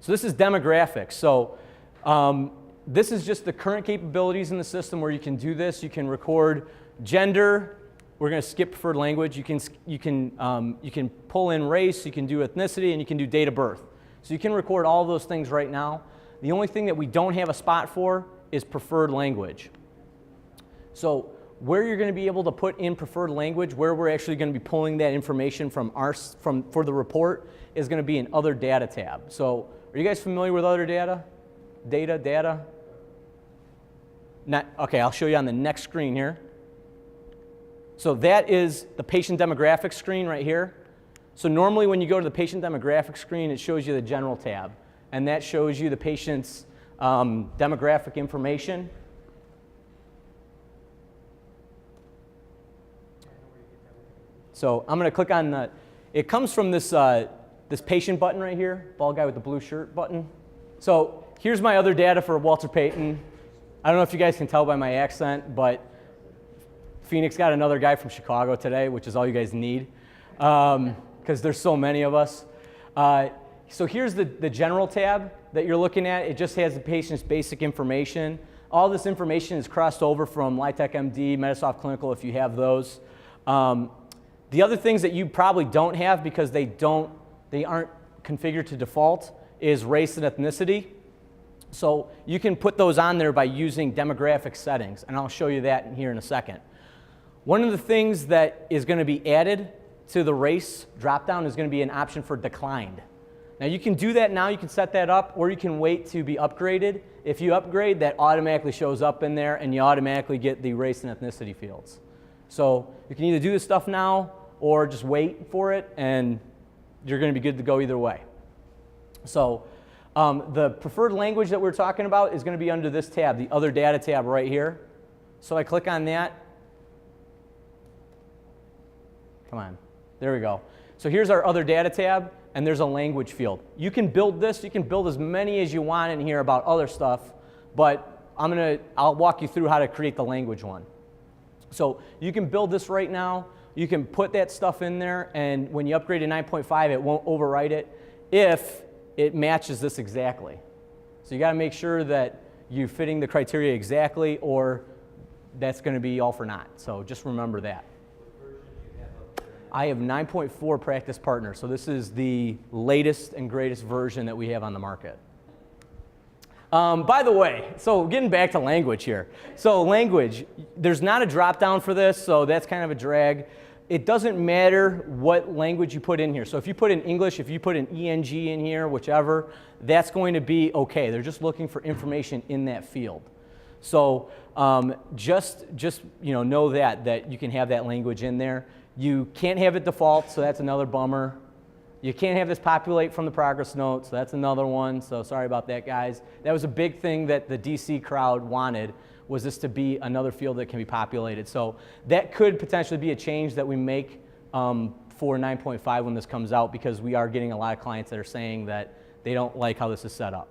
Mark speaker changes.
Speaker 1: So this is demographics. So this is just the current capabilities in the system where you can do this. You can record gender. We're going to skip preferred language. You can pull in race. You can do ethnicity, and you can do date of birth. So you can record all of those things right now. The only thing that we don't have a spot for is preferred language. So where you're going to be able to put in preferred language, where we're actually going to be pulling that information for the report, is going to be in Other Data tab. So are you guys familiar with Other Data? Data? Not, okay, I'll show you on the next screen here. So that is the patient demographics screen right here. So normally when you go to the patient demographics screen, it shows you the general tab. And that shows you the patient's demographic information. So I'm going to click on the, it comes from this, this patient button right here, bald guy with the blue shirt button. So here's my other data for Walter Payton. I don't know if you guys can tell by my accent, but Phoenix got another guy from Chicago today, which is all you guys need, because there's so many of us. So here's the general tab that you're looking at. It just has the patient's basic information. All this information is crossed over from Lytec MD, Medisoft Clinical, if you have those. The other things that you probably don't have because they aren't configured to default is race and ethnicity. So you can put those on there by using demographic settings, and I'll show you that here in a second. One of the things that is going to be added to the race dropdown is going to be an option for declined. Now you can do that now, you can set that up, or you can wait to be upgraded. If you upgrade, that automatically shows up in there, and you automatically get the race and ethnicity fields. So you can either do this stuff now, or just wait for it, and you're going to be good to go either way. So the preferred language that we're talking about is going to be under this tab, the Other Data tab right here. So I click on that. Come on, there we go. So here's our Other Data tab, and there's a language field. You can build this, you can build as many as you want in here about other stuff, but I'll walk you through how to create the language one. So you can build this right now. You can put that stuff in there, and when you upgrade to 9.5, it won't overwrite it if it matches this exactly. So you got to make sure that you're fitting the criteria exactly, or that's going to be all for naught. So just remember that.
Speaker 2: What version do you have up there?
Speaker 1: I have 9.4 Practice Partner, so this is the latest and greatest version that we have on the market. By the way, so getting back to language here. So language, there's not a drop down for this, so that's kind of a drag. It doesn't matter what language you put in here. So if you put in English, if you put an ENG in here, whichever, that's going to be okay. They're just looking for information in that field. So just know that you can have that language in there. You can't have it default, so that's another bummer. You can't have this populate from the progress note, so that's another one. So sorry about that, guys. That was a big thing that the DC crowd wanted, was this to be another field that can be populated. So that could potentially be a change that we make for 9.5 when this comes out, because we are getting a lot of clients that are saying that they don't like how this is set up.